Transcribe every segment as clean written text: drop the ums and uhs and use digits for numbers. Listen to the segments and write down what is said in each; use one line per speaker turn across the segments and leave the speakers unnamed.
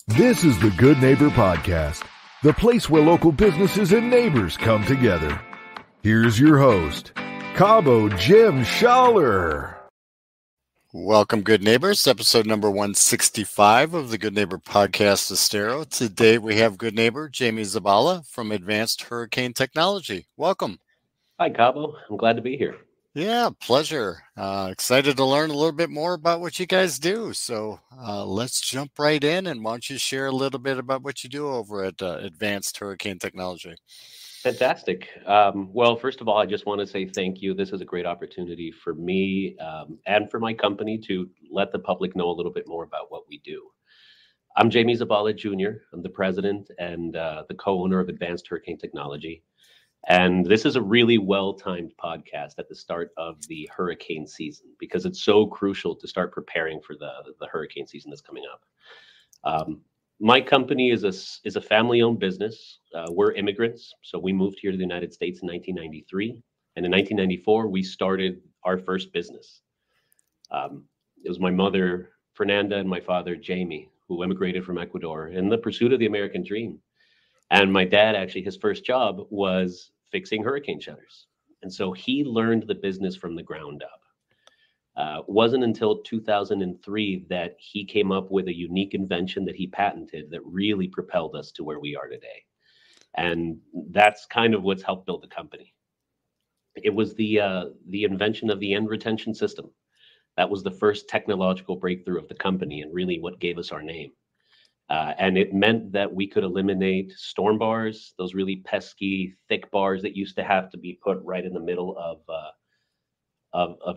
This is the Good Neighbor Podcast, the place where local businesses and neighbors come together. Here's your host, Cabo Jim Schaller.
Welcome, good neighbors. Episode number 165 of the Good Neighbor Podcast Estero. Today we have good neighbor Jaime Zabala from Advanced Hurricane Technology. Welcome.
Hi, Cabo. I'm glad to be here.
Yeah, pleasure. Excited to learn a little bit more about what you guys do. So let's jump right in, and why don't you share a little bit about what you do over at Advanced Hurricane Technology?
Fantastic. Well, first of all, I just want to say thank you. This is a great opportunity for me and for my company to let the public know a little bit more about what we do. I'm Jaime Zabala Jr. I'm the president and the co-owner of Advanced Hurricane Technology. And this is a really well-timed podcast at the start of the hurricane season because it's so crucial to start preparing for the hurricane season that's coming up. My company is a family-owned business. We're immigrants, so we moved here to the United States in 1993. And in 1994, we started our first business. It was my mother, Fernanda, and my father, Jamie, who immigrated from Ecuador in the pursuit of the American dream. And my dad, actually, his first job was fixing hurricane shutters. And so he learned the business from the ground up. Wasn't until 2003 that he came up with a unique invention that he patented that really propelled us to where we are today. And that's kind of what's helped build the company. It was the invention of the end retention system. That was the first technological breakthrough of the company and really what gave us our name. And it meant that we could eliminate storm bars, those really pesky, thick bars that used to have to be put right in the middle of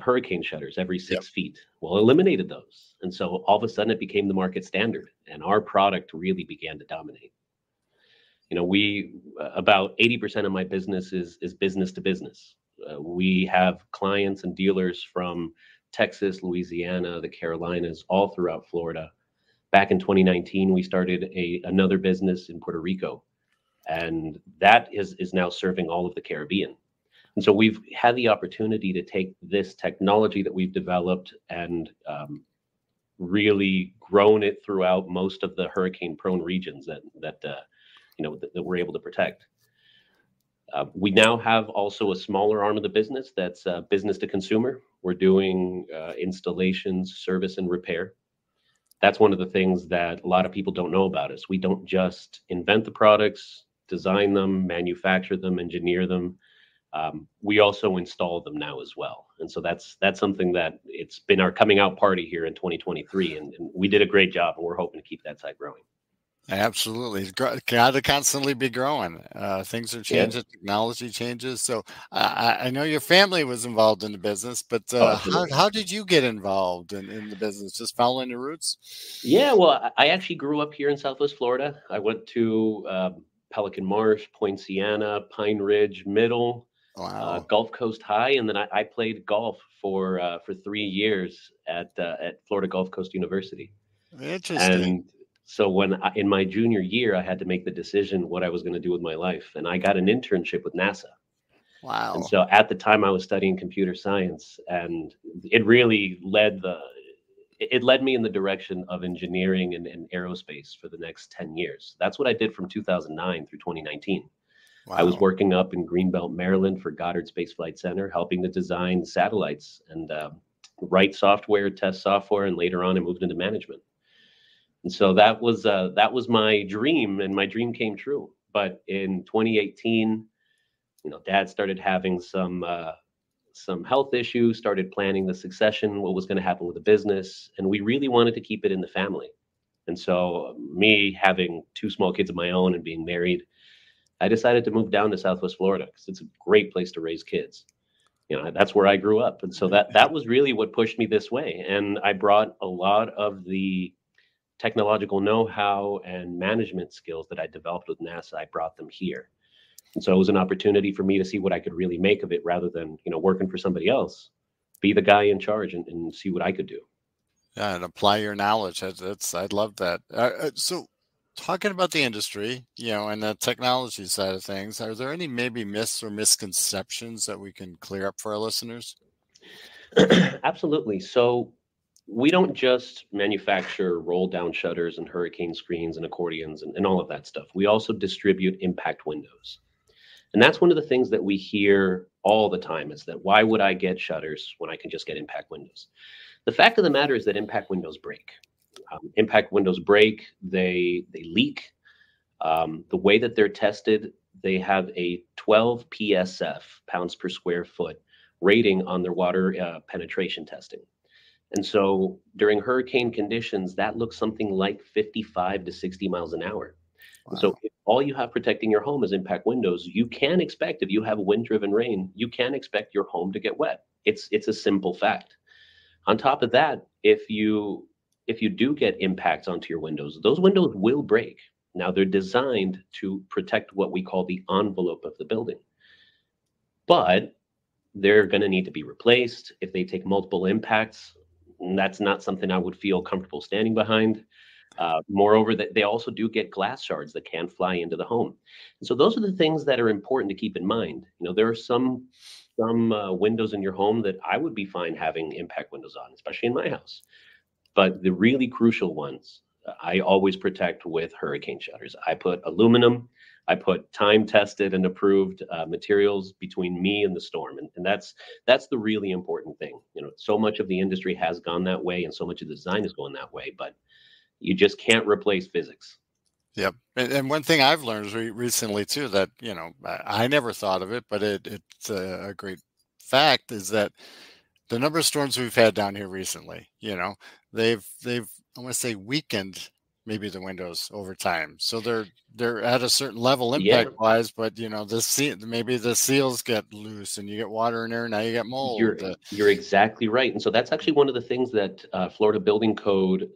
hurricane shutters every 6 feet. Well, eliminated those. And so all of a sudden it became the market standard and our product really began to dominate. You know, about 80% of my business is business to business. We have clients and dealers from Texas, Louisiana, the Carolinas, all throughout Florida. Back in 2019, we started another business in Puerto Rico, and that is now serving all of the Caribbean. And so we've had the opportunity to take this technology that we've developed and really grown it throughout most of the hurricane-prone regions that we're able to protect. We now have also a smaller arm of the business that's business to consumer. We're doing installations, service, and repair. That's one of the things that a lot of people don't know about us. We don't just invent the products, design them, manufacture them, engineer them. We also install them now as well. And so that's something that it's been our coming out party here in 2023. And we did a great job, and we're hoping to keep that side growing.
Absolutely. It's got to constantly be growing. Things are changing, technology changes. So I know your family was involved in the business, but how did you get involved in the business? Just following your roots?
Yeah, well, I actually grew up here in Southwest Florida. I went to Pelican Marsh, Point Siena, Pine Ridge Middle, Gulf Coast High, and then I played golf for 3 years at Florida Gulf Coast University.
Interesting.
And so in my junior year, I had to make the decision what I was going to do with my life. And I got an internship with NASA.
Wow.
And so at the time I was studying computer science, and it really led me in the direction of engineering and aerospace for the next 10 years. That's what I did from 2009 through 2019. Wow. I was working up in Greenbelt, Maryland for Goddard Space Flight Center, helping to design satellites and write software, test software, and later on I moved into management. And so that was my dream, and my dream came true. But in 2018, Dad started having some health issues, started planning the succession, what was going to happen with the business, and we really wanted to keep it in the family. And so me having 2 small kids of my own and being married, I decided to move down to Southwest Florida because it's a great place to raise kids. That's where I grew up. And so that was really what pushed me this way. And I brought a lot of the technological know-how and management skills that I developed with NASA. I brought them here. And so it was an opportunity for me to see what I could really make of it rather than, working for somebody else. Be the guy in charge and see what I could do.
Yeah, and apply your knowledge. I love that. So talking about the industry, and the technology side of things, are there any maybe myths or misconceptions that we can clear up for our listeners?
Absolutely. So We don't just manufacture roll down shutters and hurricane screens and accordions and all of that stuff. We also distribute impact windows. And that's one of the things that we hear all the time is that why would I get shutters when I can just get impact windows? The fact of the matter is that impact windows break. Impact windows break, they leak. The way that they're tested, they have a 12 PSF, pounds per square foot, rating on their water penetration testing. And so during hurricane conditions, that looks something like 55 to 60 miles an hour. Wow. And so if all you have protecting your home is impact windows, you can expect, if you have wind-driven rain, you can expect your home to get wet. It's a simple fact. On top of that, if you do get impacts onto your windows, those windows will break. Now they're designed to protect what we call the envelope of the building. But they're going to need to be replaced. If they take multiple impacts, that's not something I would feel comfortable standing behind. Moreover, that they also do get glass shards that can fly into the home. And so those are the things that are important to keep in mind. You know, there are some windows in your home that I would be fine having impact windows on, especially in my house. But the really crucial ones, I always protect with hurricane shutters. I put aluminum, I put time-tested and approved materials between me and the storm, and that's the really important thing. You know, so much of the industry has gone that way, and so much of the design is going that way, but you just can't replace physics.
Yep, and one thing I've learned recently too that I never thought of it, but it's a great fact is that the number of storms we've had down here recently, they've I want to say weakened maybe the windows over time. So they're at a certain level impact wise, but maybe the seals get loose and you get water in there. Now you get mold.
You're exactly right. And so that's actually one of the things that Florida Building Code,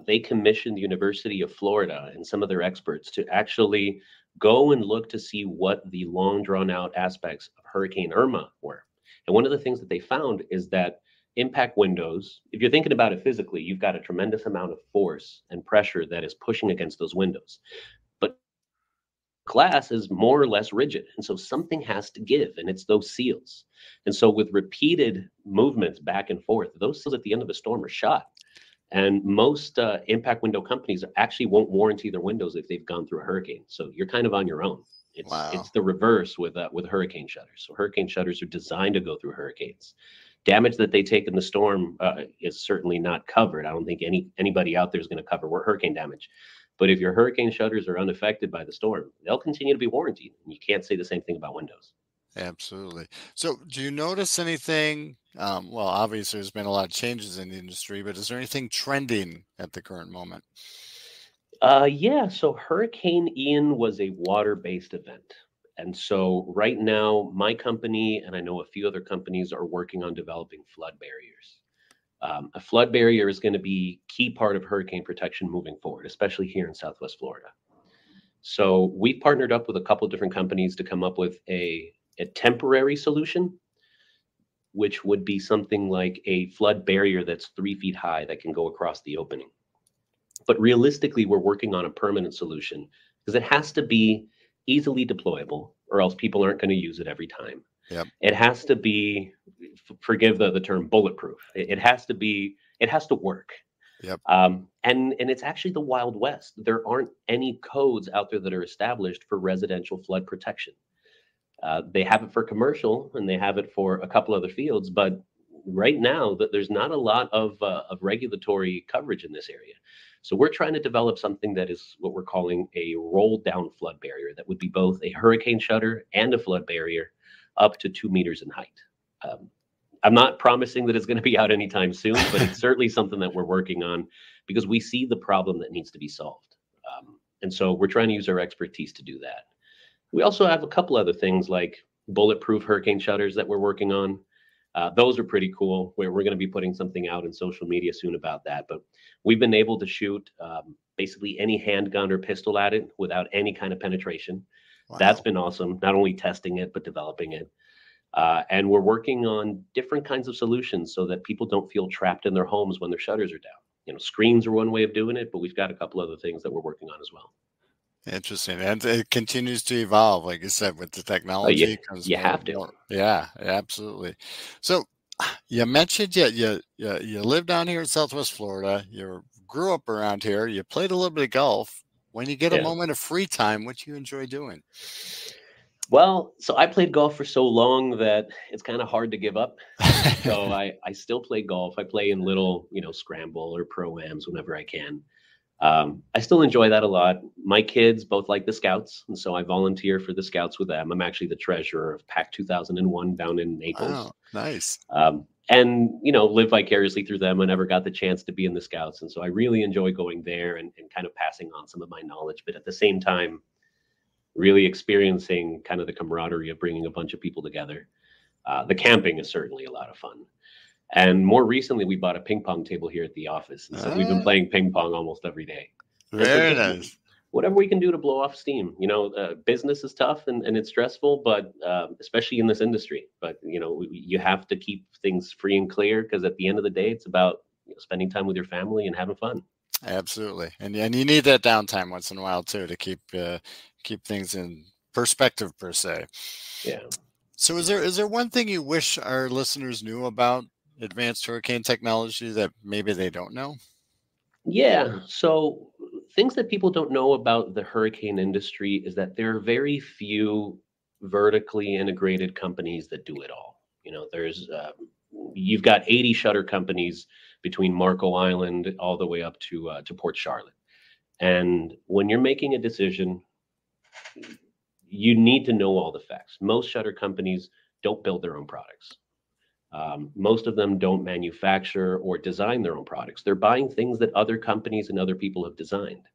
they commissioned the University of Florida and some of their experts to actually go and look to see what the long drawn out aspects of Hurricane Irma were. And one of the things that they found is that impact windows, if you're thinking about it physically, you've got a tremendous amount of force and pressure that is pushing against those windows. But glass is more or less rigid. And so something has to give, and it's those seals. And so with repeated movements back and forth, those seals at the end of a storm are shot. And most impact window companies actually won't warranty their windows if they've gone through a hurricane. So you're kind of on your own. It's the reverse with hurricane shutters. So hurricane shutters are designed to go through hurricanes. Damage that they take in the storm is certainly not covered. I don't think anybody out there is going to cover hurricane damage. But if your hurricane shutters are unaffected by the storm, they'll continue to be warranted. And you can't say the same thing about windows.
Absolutely. So do you notice anything? Well, obviously there's been a lot of changes in the industry, but is there anything trending at the current moment?
Yeah. So Hurricane Ian was a water-based event. And so right now, my company, and I know a few other companies, are working on developing flood barriers. A flood barrier is going to be a key part of hurricane protection moving forward, especially here in Southwest Florida. So we partnered up with a couple of different companies to come up with a temporary solution, which would be something like a flood barrier that's 3 feet high that can go across the opening. But realistically, we're working on a permanent solution because it has to be easily deployable, or else people aren't going to use it every time.
Yep.
It has to be, forgive the term, bulletproof. It has to work.
Yep.
And it's actually the Wild West. There aren't any codes out there that are established for residential flood protection. They have it for commercial and they have it for a couple other fields, but right now there's not a lot of regulatory coverage in this area. So we're trying to develop something that is what we're calling a roll down flood barrier that would be both a hurricane shutter and a flood barrier up to 2 meters in height. I'm not promising that it's going to be out anytime soon, but it's certainly something that we're working on because we see the problem that needs to be solved. And so we're trying to use our expertise to do that. We also have a couple other things like bulletproof hurricane shutters that we're working on. Those are pretty cool. We're going to be putting something out in social media soon about that. But we've been able to shoot basically any handgun or pistol at it without any kind of penetration. Wow. That's been awesome, not only testing it, but developing it. And we're working on different kinds of solutions so that people don't feel trapped in their homes when their shutters are down. Screens are one way of doing it, but we've got a couple other things that we're working on as well.
Interesting. And it continues to evolve, like you said, with the technology.
You have to.
Yeah, absolutely. So You mentioned you live down here in Southwest Florida. You grew up around here. You played a little bit of golf. When you get a
Yeah.
moment of free time, what do you enjoy doing?
Well, so I played golf for so long that it's kind of hard to give up. So I still play golf. I play in little, scramble or pro-ams whenever I can. I still enjoy that a lot. My kids both like the Scouts, and so I volunteer for the Scouts with them. I'm actually the treasurer of PAC 2001 down in
Wow,
Naples.
nice.
And live vicariously through them. I never got the chance to be in the Scouts, and so I really enjoy going there and kind of passing on some of my knowledge, but at the same time really experiencing kind of the camaraderie of bringing a bunch of people together. The camping is certainly a lot of fun. And more recently, we bought a ping pong table here at the office. And so we've been playing ping pong almost every day. And so
Very
just
nice.
whatever we can do to blow off steam. Business is tough and it's stressful, but especially in this industry. But, you have to keep things free and clear because at the end of the day, it's about spending time with your family and having fun.
Absolutely. And you need that downtime once in a while, too, to keep things in perspective, per se.
Yeah.
So is there one thing you wish our listeners knew about advanced hurricane technology that maybe they don't know?
Yeah. So things that people don't know about the hurricane industry is that there are very few vertically integrated companies that do it all. There's you've got 80 shutter companies between Marco Island all the way up to Port Charlotte. And when you're making a decision, you need to know all the facts. Most shutter companies don't build their own products. Most of them don't manufacture or design their own products. They're buying things that other companies and other people have designed.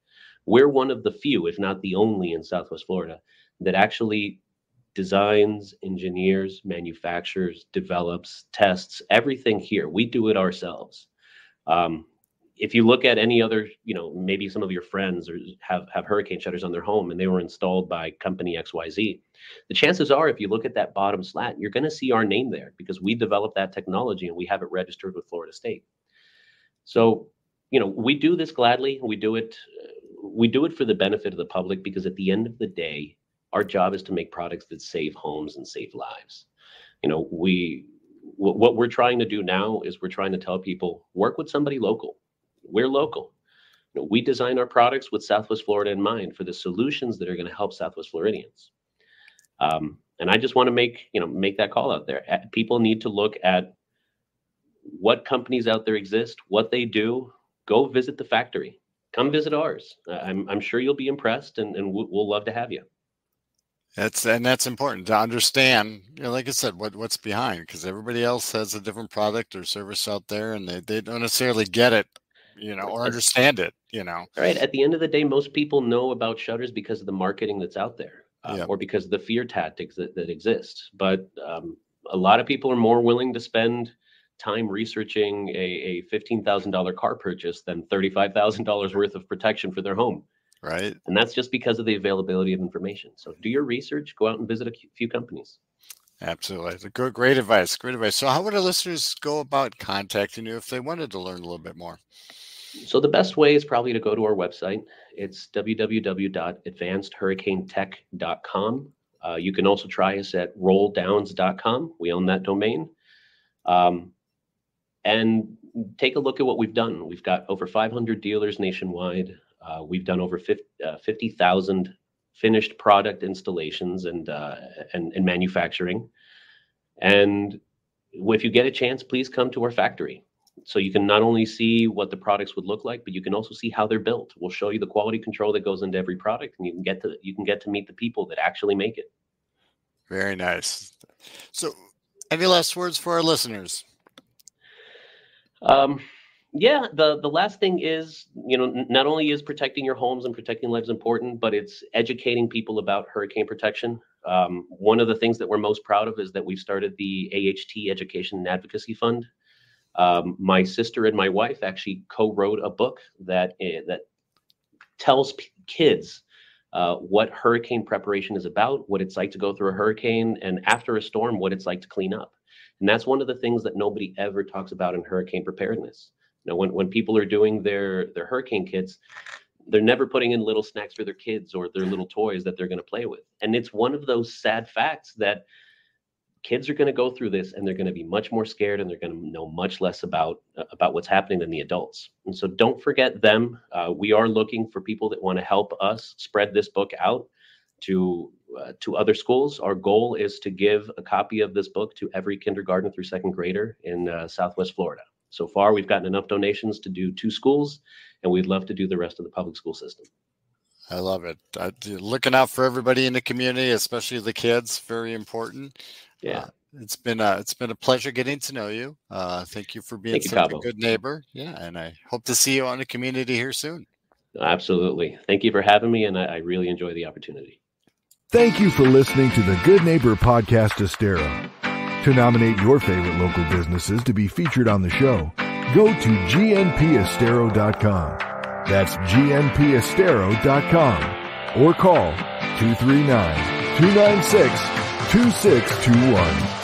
We're one of the few, if not the only in Southwest Florida, that actually designs, engineers, manufactures, develops, tests, everything here. We do it ourselves. Um, if you look at any other, maybe some of your friends or have hurricane shutters on their home and they were installed by company XYZ, the chances are if you look at that bottom slat, you're going to see our name there because we developed that technology and we have it registered with Florida State. So, we do this gladly. We do it for the benefit of the public because at the end of the day, our job is to make products that save homes and save lives. What we're trying to do now is we're trying to tell people work with somebody local. We're local. We design our products with Southwest Florida in mind for the solutions that are going to help Southwest Floridians. And I just want to make that call out there. People need to look at what companies out there exist, what they do. Go visit the factory. Come visit ours. I'm sure you'll be impressed, and we'll love to have you.
That's important to understand, like I said, what's behind, because everybody else has a different product or service out there and they don't necessarily get it, or understand it,
All right. At the end of the day, most people know about shutters because of the marketing that's out there,
Yeah.
or because of the fear tactics that exist. But a lot of people are more willing to spend time researching a $15,000 car purchase than $35,000 worth of protection for their home.
Right.
And that's just because of the availability of information. So do your research, go out and visit a few companies.
Absolutely. It's great advice. Great advice. So how would our listeners go about contacting you if they wanted to learn a little bit more?
So the best way is probably to go to our website. It's www.advancedhurricanetech.com. You can also try us at rolldowns.com. We own that domain. And take a look at what we've done. We've got over 500 dealers nationwide. We've done over 50,000 finished product installations and manufacturing. And if you get a chance, please come to our factory. So you can not only see what the products would look like, but you can also see how they're built. We'll show you the quality control that goes into every product, and you can get to meet the people that actually make it.
Very nice. So, any last words for our listeners?
Yeah, the last thing is, not only is protecting your homes and protecting lives important, but it's educating people about hurricane protection. One of the things that we're most proud of is that we've started the AHT Education and Advocacy Fund. My sister and my wife actually co-wrote a book that tells kids what hurricane preparation is about, what it's like to go through a hurricane, and after a storm, what it's like to clean up. And that's one of the things that nobody ever talks about in hurricane preparedness. When people are doing their hurricane kits, they're never putting in little snacks for their kids or their little toys that they're going to play with. And it's one of those sad facts that kids are going to go through this and they're going to be much more scared, and they're going to know much less about what's happening than the adults. And so don't forget them. We are looking for people that want to help us spread this book out to other schools. Our goal is to give a copy of this book to every kindergarten through second grader in Southwest Florida. So far, we've gotten enough donations to do 2 schools, and we'd love to do the rest of the public school system.
I love it. Looking out for everybody in the community, especially the kids, very important.
Yeah.
It's been a pleasure getting to know you. Thank you for being such a good neighbor. Yeah, and I hope to see you on the community here soon.
Absolutely. Thank you for having me, and I really enjoy the opportunity.
Thank you for listening to the Good Neighbor Podcast Estero. To nominate your favorite local businesses to be featured on the show, go to gnpestero.com. That's gnpestero.com or call 239-296-2621.